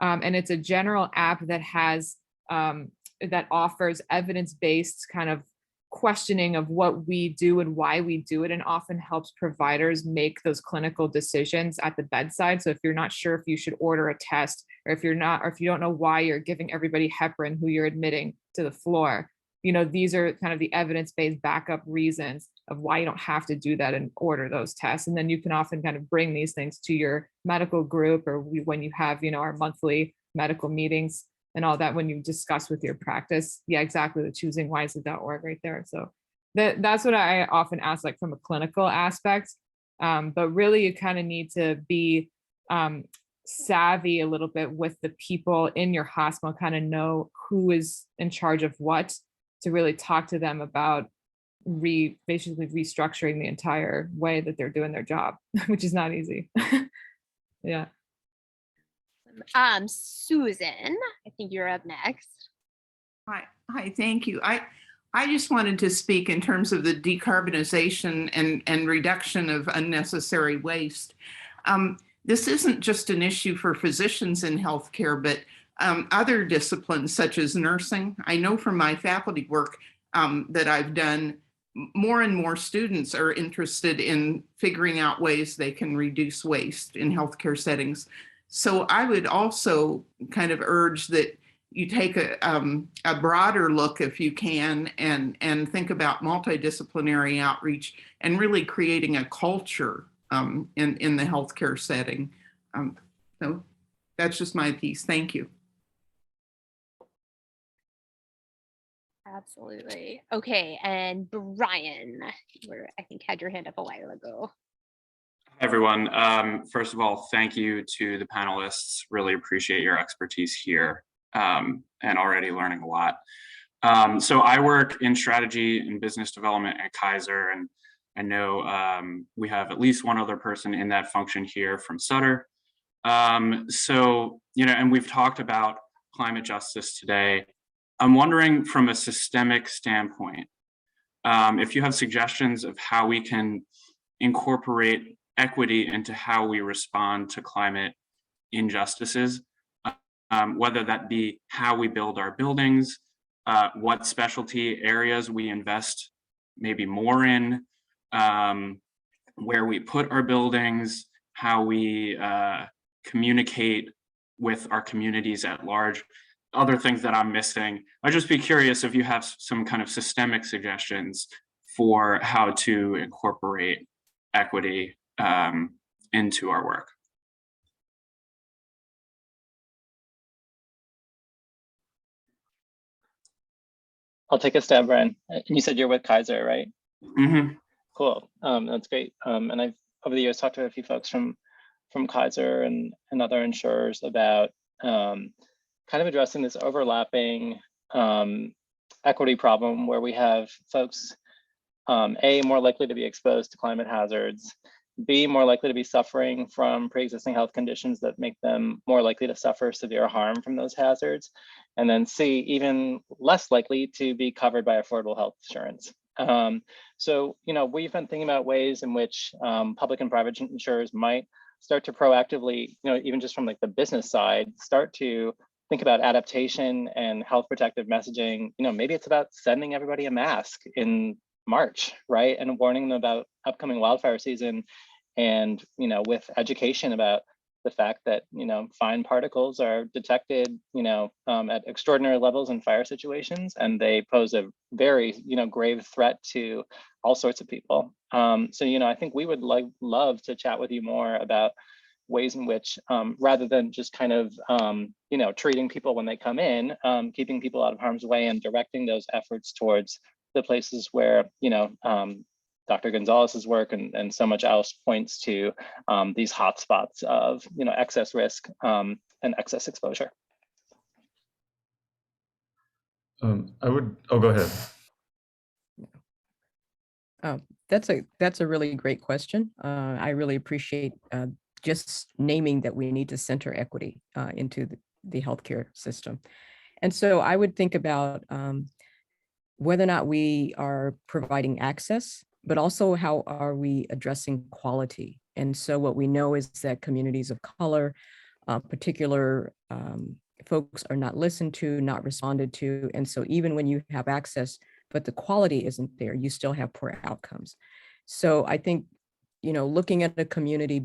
And it's a general app that has, that offers evidence-based kind of questioning of what we do and why we do it, and often helps providers make those clinical decisions at the bedside. So if you're not sure if you should order a test, or if you don't know why you're giving everybody heparin who you're admitting to the floor, these are kind of the evidence-based backup reasons of why you don't have to do that and order those tests. And then you can often kind of bring these things to your medical group, or when you have, our monthly medical meetings and all that, when you discuss with your practice. Yeah, exactly. The choosingwisely.org right there. So that's what I often ask, from a clinical aspect. But really you kind of need to be savvy a little bit with the people in your hospital, kind of know who is in charge of what, to really talk to them about basically restructuring the entire way that they're doing their job, which is not easy. Yeah. Susan, I think you're up next. Hi, thank you. I just wanted to speak in terms of the decarbonization and reduction of unnecessary waste. This isn't just an issue for physicians in healthcare, but other disciplines such as nursing. I know from my faculty work that I've done more and more students are interested in figuring out ways they can reduce waste in healthcare settings. So I would also kind of urge that you take a broader look, if you can, and think about multidisciplinary outreach and really creating a culture in the healthcare setting. So that's just my piece. Thank you. Absolutely. Okay, and Brian, you I think had your hand up a while ago. Hi, everyone. First of all, thank you to the panelists. Really appreciate your expertise here and already learning a lot. So I work in strategy and business development at Kaiser, and I know we have at least one other person in that function here from Sutter. So, and we've talked about climate justice today. I'm wondering from a systemic standpoint, if you have suggestions of how we can incorporate equity into how we respond to climate injustices, whether that be how we build our buildings, what specialty areas we invest maybe more in, where we put our buildings, how we communicate with our communities at large. Other things that I'm missing. I'd just be curious if you have some kind of systemic suggestions for how to incorporate equity into our work. I'll take a stab, Brian. And you said you're with Kaiser, right? Mm-hmm. Cool. That's great. And I've over the years talked to a few folks from Kaiser and other insurers about kind of addressing this overlapping equity problem where we have folks, A, more likely to be exposed to climate hazards, B, more likely to be suffering from pre-existing health conditions that make them more likely to suffer severe harm from those hazards, and then C, even less likely to be covered by affordable health insurance. So, we've been thinking about ways in which public and private insurers might start to proactively, even just from like the business side, start to think about adaptation and health protective messaging. Maybe it's about sending everybody a mask in March, right? And warning them about upcoming wildfire season, and, with education about the fact that, fine particles are detected, at extraordinary levels in fire situations, and they pose a very, grave threat to all sorts of people. So, I think we would love to chat with you more about ways in which, rather than just kind of, treating people when they come in, keeping people out of harm's way and directing those efforts towards the places where, Dr. Gonzalez's work and so much else points to these hotspots of, excess risk and excess exposure. Go ahead. That's a really great question. I really appreciate just naming that we need to center equity into the healthcare system. And so I would think about whether or not we are providing access, but also how are we addressing quality. And so what we know is that communities of color, particular folks are not listened to, not responded to. And so even when you have access, but the quality isn't there, you still have poor outcomes. So I think, looking at a community,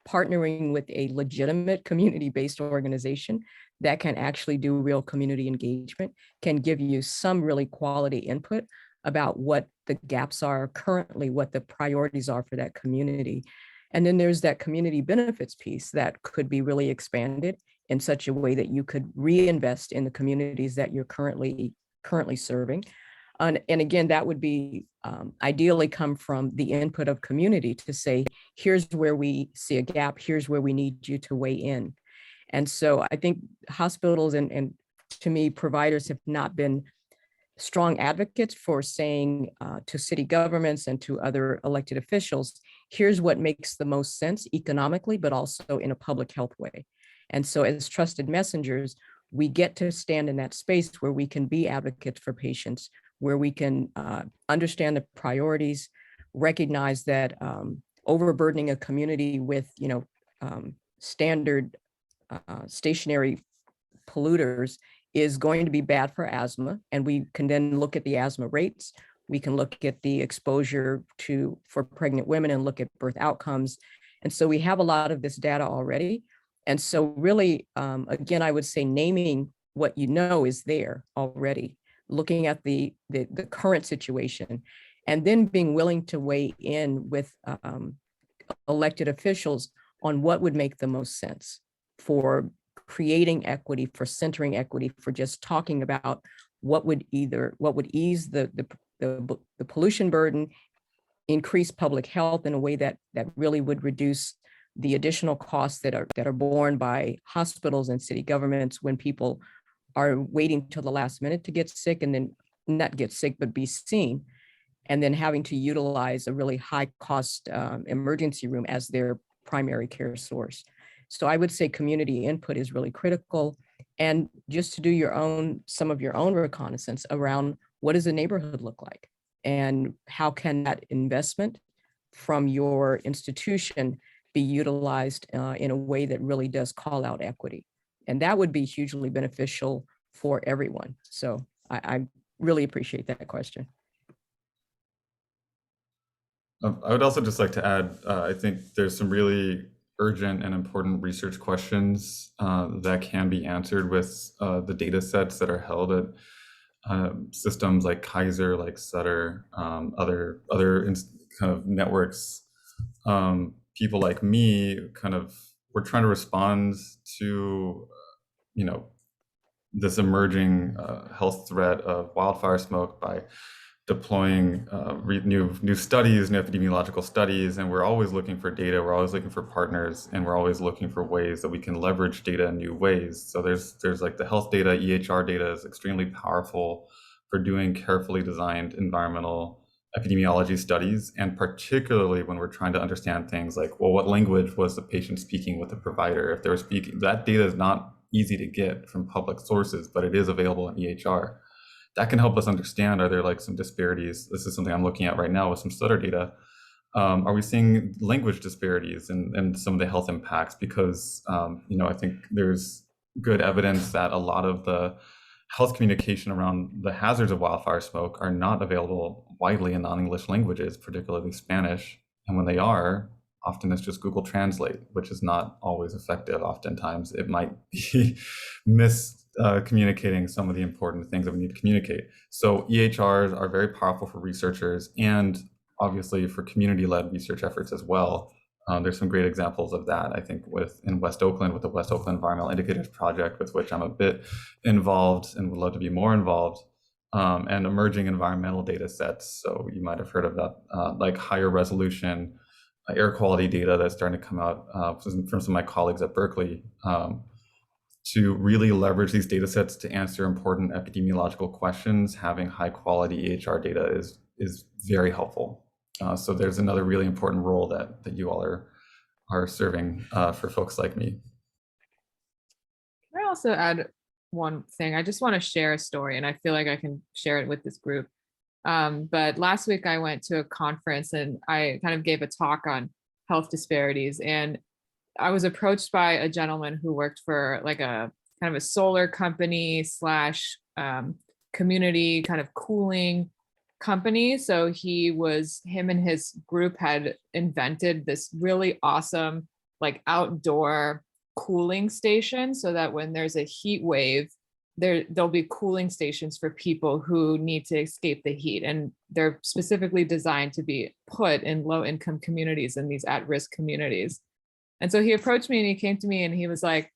partnering with a legitimate community-based organization that can actually do real community engagement can give you some really quality input about what the gaps are currently, what the priorities are for that community. And then there's that community benefits piece that could be really expanded in such a way that you could reinvest in the communities that you're currently serving. And again, that would be ideally come from the input of community to say, here's where we see a gap, here's where we need you to weigh in. And so I think hospitals and to me, providers have not been strong advocates for saying to city governments and to other elected officials, here's what makes the most sense economically, but also in a public health way. And so as trusted messengers, we get to stand in that space where we can be advocates for patients, where we can understand the priorities, recognize that overburdening a community with standard stationary polluters is going to be bad for asthma. And we can then look at the asthma rates. We can look at the exposure for pregnant women and look at birth outcomes. And so we have a lot of this data already. And so really, again, I would say naming what you know is there already, looking at the current situation, and then being willing to weigh in with elected officials on what would make the most sense for creating equity, for centering equity, for just talking about what would ease the pollution burden, increase public health in a way that really would reduce the additional costs that are borne by hospitals and city governments when people are waiting till the last minute to get sick, and then not get sick, but be seen, and then having to utilize a really high cost emergency room as their primary care source. So I would say community input is really critical, and just to do some of your own reconnaissance around what does a neighborhood look like, and how can that investment from your institution be utilized in a way that really does call out equity. And that would be hugely beneficial for everyone. So I really appreciate that question. I would also just like to add, I think there's some really urgent and important research questions that can be answered with the data sets that are held at systems like Kaiser, like Sutter, other kind of networks. People like me we're trying to respond to, this emerging health threat of wildfire smoke by deploying new studies, new epidemiological studies, and we're always looking for data, we're always looking for partners, and we're always looking for ways that we can leverage data in new ways. So there's like the health data, EHR data is extremely powerful for doing carefully designed environmental epidemiology studies, and particularly when we're trying to understand things like, well, what language was the patient speaking with the provider? If they were speaking, that data is not easy to get from public sources, but it is available in EHR. That can help us understand, are there like some disparities? This is something I'm looking at right now with some Sutter data. Are we seeing language disparities in some of the health impacts? Because, I think there's good evidence that a lot of the health communication around the hazards of wildfire smoke are not available widely in non-English languages, particularly Spanish. And when they are, often it's just Google Translate, which is not always effective. Oftentimes it might be communicating some of the important things that we need to communicate. So EHRs are very powerful for researchers and obviously for community-led research efforts as well. There's some great examples of that, I think, in West Oakland with the West Oakland Environmental Indicators Project, with which I'm a bit involved and would love to be more involved, and emerging environmental data sets. So you might have heard of that, like higher resolution air quality data that's starting to come out from some of my colleagues at Berkeley, to really leverage these data sets to answer important epidemiological questions. Having high quality EHR data is very helpful. So there's another really important role that you all are serving for folks like me. Can I also add one thing? I just want to share a story, and I feel like I can share it with this group. But last week I went to a conference and I kind of gave a talk on health disparities, and I was approached by a gentleman who worked for like a kind of a solar company slash community kind of cooling company. So him and his group had invented this really awesome like outdoor cooling station, so that when there's a heat wave, there'll be cooling stations for people who need to escape the heat, and they're specifically designed to be put in low-income communities and these at-risk communities. And so he approached me and he came to me and he was like,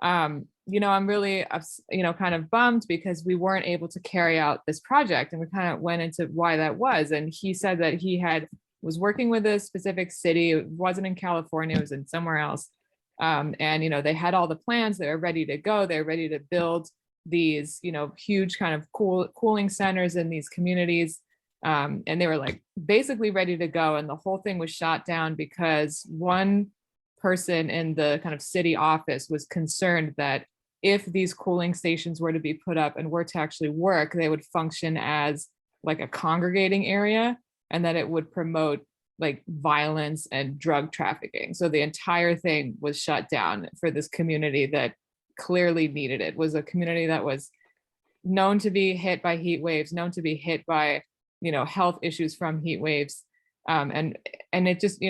I'm really, kind of bummed because we weren't able to carry out this project. And we kind of went into why that was. And he said that he was working with a specific city. It wasn't in California, it was in somewhere else. And they had all the plans, they were ready to go. They're ready to build these, huge kind of cooling centers in these communities. And they were like basically ready to go. And the whole thing was shot down because one person in the kind of city office was concerned that if these cooling stations were to be put up and were to actually work, they would function as like a congregating area, and that it would promote like violence and drug trafficking. So the entire thing was shut down for this community that clearly needed it. It was a community that was known to be hit by heat waves, known to be hit by health issues from heat waves. And it just,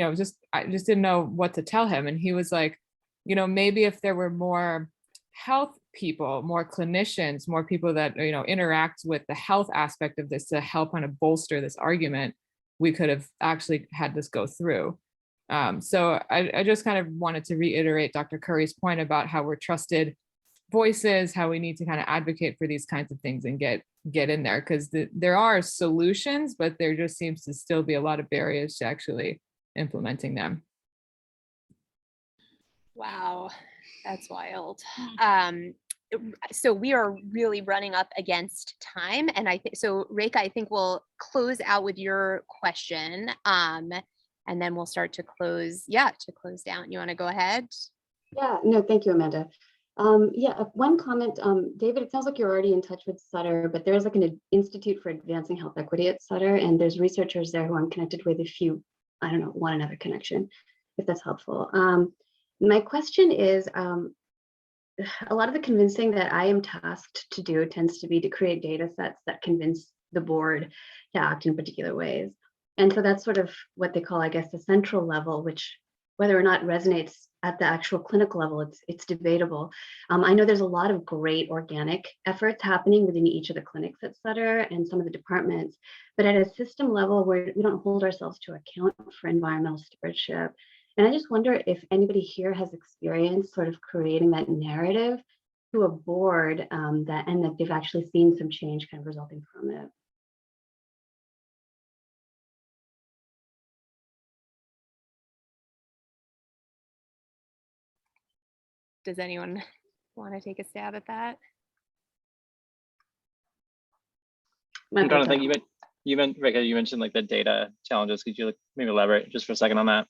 I just didn't know what to tell him. And he was like, maybe if there were more health people, more clinicians, more people that, interact with the health aspect of this to help kind of bolster this argument, we could have actually had this go through. So I just kind of wanted to reiterate Dr. Curry's point about how we're trusted voices, how we need to kind of advocate for these kinds of things and get in there, because there are solutions, but there just seems to still be a lot of barriers to actually implementing them. Wow, that's wild. So we are really running up against time, and I think so. Rekha, I think we'll close out with your question, and then we'll start to close. Yeah, to close down. You want to go ahead? Yeah. No, thank you, Amanda. Yeah, one comment, David, it sounds like you're already in touch with Sutter, but there is like an Institute for Advancing Health Equity at Sutter, and there's researchers there who I'm connected with if you, I don't know, want another connection, if that's helpful. My question is, a lot of the convincing that I am tasked to do tends to be to create data sets that convince the board to act in particular ways. And so that's sort of what they call, I guess, the central level, which whether or not resonates at the actual clinical level, it's debatable. I know there's a lot of great organic efforts happening within each of the clinics at Sutter and some of the departments, but at a system level where we don't hold ourselves to account for environmental stewardship. And I just wonder if anybody here has experience sort of creating that narrative to a board and that they've actually seen some change kind of resulting from it. Does anyone want to take a stab at that? I'm trying to think. You mentioned like the data challenges. Could you maybe elaborate just for a second on that?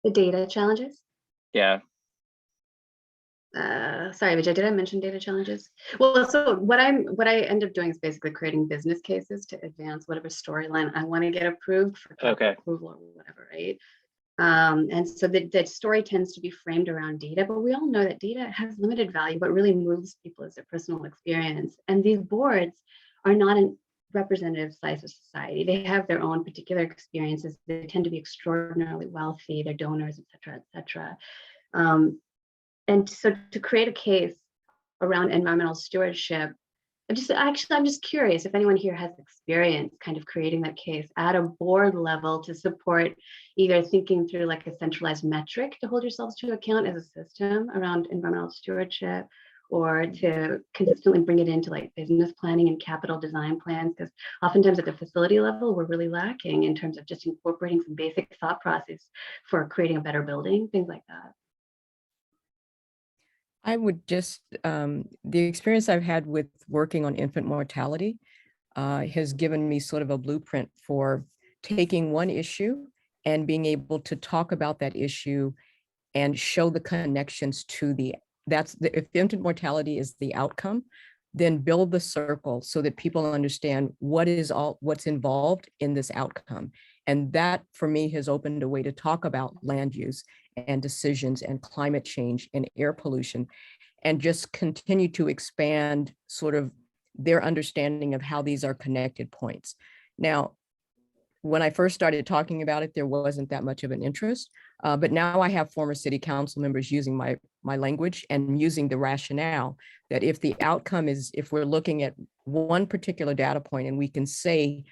The data challenges? Yeah. Sorry, Vijay, did I mention data challenges? Well, so what I end up doing is basically creating business cases to advance whatever storyline I want to get approved for approval or whatever, right? And so that story tends to be framed around data, but we all know that data has limited value. What really moves people is their personal experience. And these boards are not a representative slice of society. They have their own particular experiences. They tend to be extraordinarily wealthy, their donors, et cetera, et cetera. And so to create a case around environmental stewardship, I'm just curious if anyone here has experience kind of creating that case at a board level to support either thinking through like a centralized metric to hold yourselves to account as a system around environmental stewardship, or to consistently bring it into like business planning and capital design plans, because oftentimes at the facility level, we're really lacking in terms of just incorporating some basic thought process for creating a better building, things like that. I would just, the experience I've had with working on infant mortality has given me sort of a blueprint for taking one issue and being able to talk about that issue and show the connections to if infant mortality is the outcome, then build the circle so that people understand what's involved in this outcome. And that for me has opened a way to talk about land use and decisions and climate change and air pollution, and just continue to expand sort of their understanding of how these are connected points. Now, when I first started talking about it, there wasn't that much of an interest, but now I have former city council members using my language and using the rationale that if the outcome is, if we're looking at one particular data point and we can say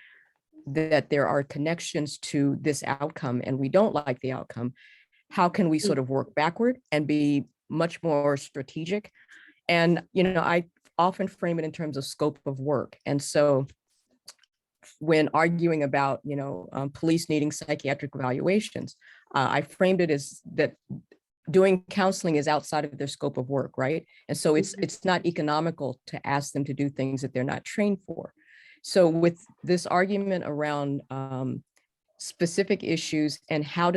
that there are connections to this outcome and we don't like the outcome, how can we sort of work backward and be much more strategic? And, I often frame it in terms of scope of work. And so when arguing about, police needing psychiatric evaluations, I framed it as that doing counseling is outside of their scope of work, right? And so it's not economical to ask them to do things that they're not trained for. So with this argument around specific issues and how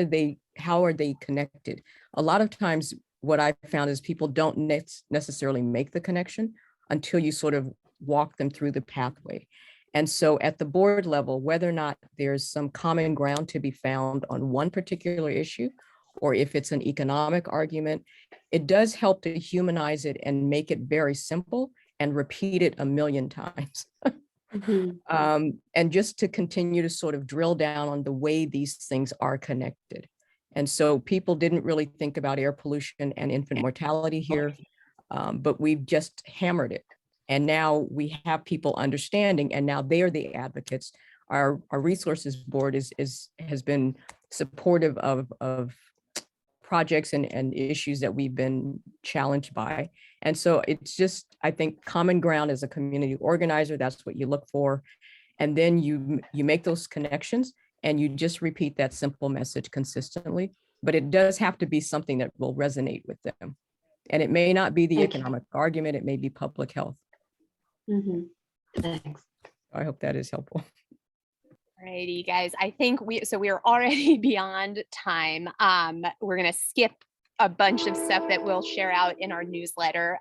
are they connected? A lot of times what I've found is people don't necessarily make the connection until you sort of walk them through the pathway. And so at the board level, whether or not there's some common ground to be found on one particular issue, or if it's an economic argument, it does help to humanize it and make it very simple and repeat it a million times. And just to continue to sort of drill down on the way these things are connected. And so people didn't really think about air pollution and infant mortality here, but we've just hammered it. And now we have people understanding, and now they're the advocates. Our resources board has been supportive of projects and issues that we've been challenged by. And so it's just, I think, common ground as a community organizer, that's what you look for. And then you make those connections and you just repeat that simple message consistently, but it does have to be something that will resonate with them. And it may not be the economic argument, it may be public health. Thanks. I hope that is helpful. Alrighty, guys. I think we are already beyond time. We're gonna skip a bunch of stuff that we'll share out in our newsletter.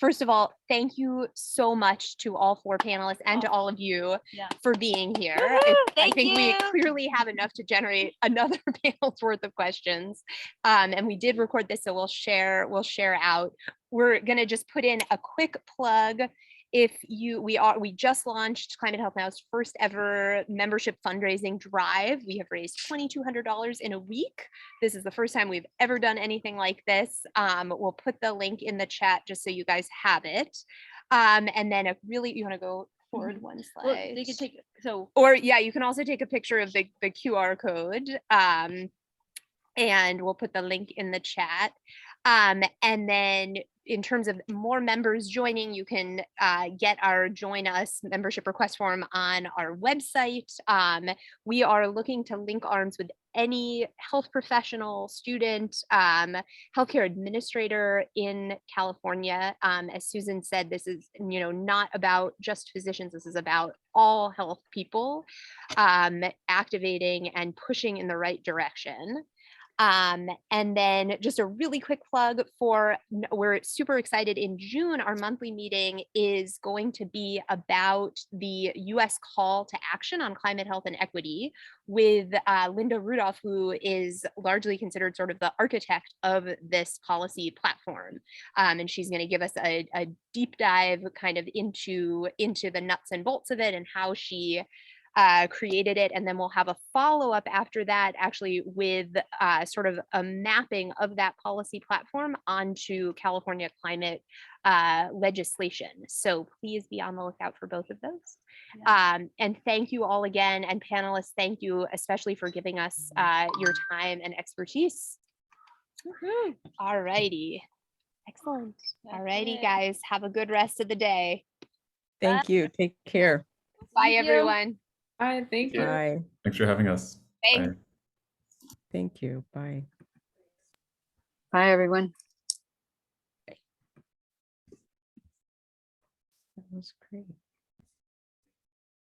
First of all, thank you so much to all 4 panelists and to all of you for being here. I think we clearly have enough to generate another panel's worth of questions. And we did record this, so we'll share out. We're gonna just put in a quick plug. If we just launched Climate Health Now's first ever membership fundraising drive. We have raised $2,200 in a week. This is the first time we've ever done anything like this. We'll put the link in the chat just so you guys have it. And then you want to go forward one slide? Well, they could take, or yeah, you can also take a picture of the QR code. And we'll put the link in the chat. And then in terms of more members joining, you can get our Join Us membership request form on our website. We are looking to link arms with any health professional, student, healthcare administrator in California. As Susan said, this is not about just physicians. This is about all health people activating and pushing in the right direction. And then just a really quick plug we're super excited. In June, our monthly meeting is going to be about the US call to action on climate health and equity with Linda Rudolph, who is largely considered sort of the architect of this policy platform. And she's going to give us a deep dive kind of into the nuts and bolts of it and how she created it. And then we'll have a follow-up after that, actually with sort of a mapping of that policy platform onto California climate legislation. So please be on the lookout for both of those. And thank you all again. And panelists, thank you especially for giving us your time and expertise. All righty. Excellent. All righty, guys. Have a good rest of the day. Thank you. Take care. Bye, everyone. Bye. Thank you. Bye. Thanks for having us. Thanks. Bye. Thank you. Bye. Bye, everyone. That was great.